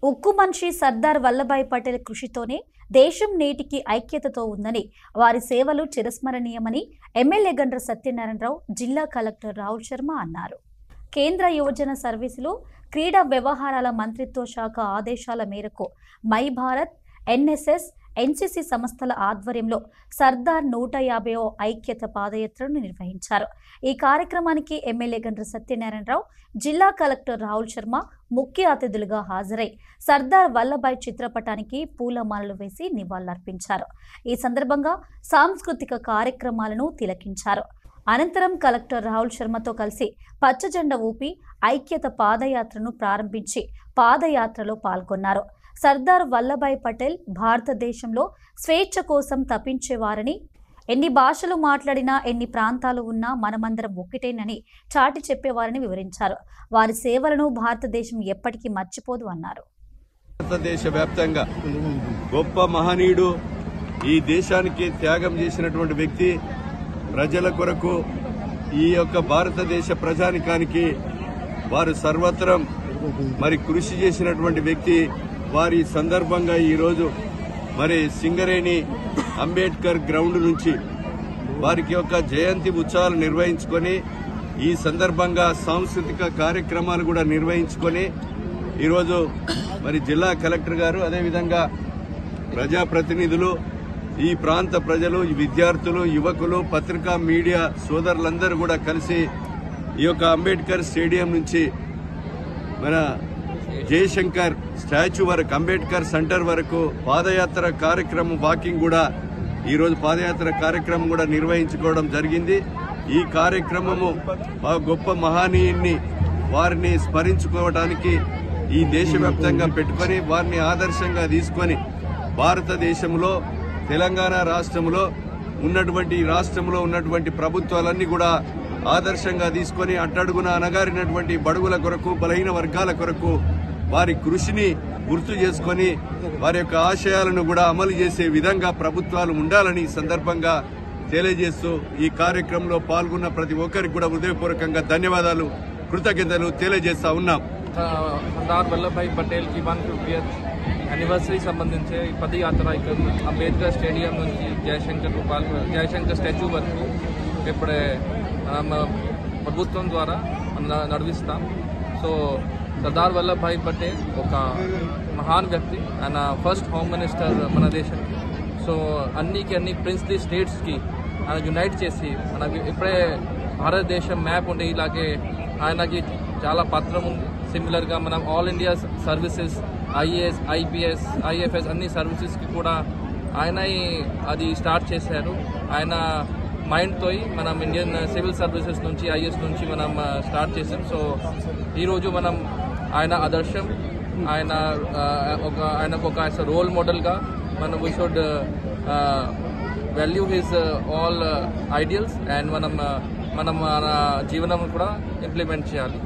ఉక్కు మనిషి సర్దార్ వల్లభాయ్ పటేల్ కృషితోనే దేశం నేటికి ఐక్యతతో ఉందని, వారి సేవలు చిరస్మరణీయమని ఎమ్మెల్యే గండ్ర సత్యనారాయణరావు జిల్లా కలెక్టర్ రాహుల్ శర్మ అన్నారు. కేంద్ర యువజన సర్వీసులు, క్రీడా వ్యవహారాల మంత్రిత్వ శాఖ ఆదేశాల మేరకు మై భారత్, ఎన్ఎస్ఎస్, ఎన్సీసీ సంస్థల ఆధ్వర్యంలో సర్దార్ 150వ ఐక్యత పాదయాత్రను నిర్వహించారు. ఈ కార్యక్రమానికి ఎమ్మెల్యే గండ్ర సత్యనారాయణరావు, జిల్లా కలెక్టర్ రాహుల్ శర్మ ముఖ్య అతిథులుగా హాజరై సర్దార్ వల్లభాయ్ చిత్రపటానికి పూలమాలలు వేసి నివాళులర్పించారు. ఈ సందర్భంగా సాంస్కృతిక కార్యక్రమాలను తిలకించారు. అనంతరం కలెక్టర్ రాహుల్ శర్మతో కలిసి పచ్చజెండా ఊపి ఐక్యత పాదయాత్రను ప్రారంభించి పాదయాత్రలో పాల్గొన్నారు. సర్దార్ వల్లభాయ్ పటేల్ భారతదేశంలో స్వేచ్ఛ కోసం తపించేవారని, ఎన్ని భాషలు మాట్లాడినా, ఎన్ని ప్రాంతాలు ఉన్నా మనమందరం ఒకటేనని చాటి చెప్పేవారని వివరించారు. వారి సేవలను భారతదేశం ఎప్పటికీ మర్చిపోదు అన్నారు. భారతదేశ వ్యాప్తంగా గొప్ప మహనీయుడు, ఈ దేశానికి త్యాగం చేసినటువంటి వ్యక్తి, ప్రజల కొరకు ఈ యొక్క భారతదేశ ప్రజానికానికి వారు సర్వత్రం కృషి చేసినటువంటి వ్యక్తి. వారి సందర్భంగా ఈరోజు సింగరేణి అంబేద్కర్ గ్రౌండ్ నుంచి వారికి యొక్క జయంతి ఉత్సవాలు నిర్వహించుకొని, ఈ సందర్భంగా సాంస్కృతిక కార్యక్రమాలు కూడా నిర్వహించుకొని ఈరోజు జిల్లా కలెక్టర్ గారు, అదేవిధంగా ప్రజాప్రతినిధులు, ఈ ప్రాంత ప్రజలు, విద్యార్థులు, యువకులు, పత్రికా మీడియా సోదరులందరూ కూడా కలిసి ఈ యొక్క అంబేద్కర్ స్టేడియం నుంచి మన జయశంకర్ స్టాచ్యూ వరకు, అంబేద్కర్ సెంటర్ వరకు పాదయాత్ర కార్యక్రమం, వాకింగ్ కూడా ఈరోజు పాదయాత్ర కార్యక్రమం కూడా నిర్వహించుకోవడం జరిగింది. ఈ కార్యక్రమము గొప్ప మహనీయుని వారిని స్మరించుకోవడానికి ఈ దేశవ్యాప్తంగా పెట్టుకొని, వారిని ఆదర్శంగా తీసుకొని భారతదేశంలో తెలంగాణ రాష్ట్రంలో ఉన్నటువంటి ప్రభుత్వాలన్నీ కూడా ఆదర్శంగా తీసుకొని అట్టడుగున అణగారినటువంటి బడుగుల కొరకు, బలహీన వర్గాల కొరకు వారి కృషిని గుర్తు చేసుకొని వారి యొక్క ఆశయాలను కూడా అమలు చేసే విధంగా ప్రభుత్వాలు ఉండాలని సందర్భంగా తెలియజేస్తూ ఈ కార్యక్రమంలో పాల్గొన్న ప్రతి ఒక్కరికి కూడా హృదయపూర్వకంగా ధన్యవాదాలు, కృతజ్ఞతలు తెలియజేస్తా ఉన్నాం. సర్దార్ వల్లభాయ్ పటేల్ కి 150th యానివర్సరీ సంబంధించి పదయాత్ర ఇక్కడ అంబేద్కర్ స్టేడియం నుంచి జయశంకర్ స్టాచ్యూ వరకు ఇప్పుడే ప్రభుత్వం ద్వారా నడిపిస్తాం. సో సర్దార్ వల్లభాయ్ పటేల్ ఒక మహాన్ వ్యక్తి, ఆయన ఫస్ట్ హోమ్ మినిస్టర్ మన దేశానికి. సో అన్ని ప్రిన్స్లీ స్టేట్స్కి ఆయన యునైట్ చేసి మనకి ఇప్పుడే భారతదేశం మ్యాప్ ఉండే ఇలాగే ఆయనకి చాలా పత్రం ఉంది. సిమిలర్గా మనం all India services, IAS, IPS, IFS అన్ని సర్వీసెస్కి కూడా ఆయన అది స్టార్ట్ చేశారు. ఆయన మైండ్తో మనం ఇండియన్ సివిల్ సర్వీసెస్ నుంచి, ఐఏఎస్ నుంచి మనం స్టార్ట్ చేసాం. సో ఈరోజు మనం ఆయన ఆదర్శం, ఆయనకు ఒక రోల్ మోడల్గా మనం we should value his all ideals and మనం మన జీవనం కూడా ఇంప్లిమెంట్ చేయాలి.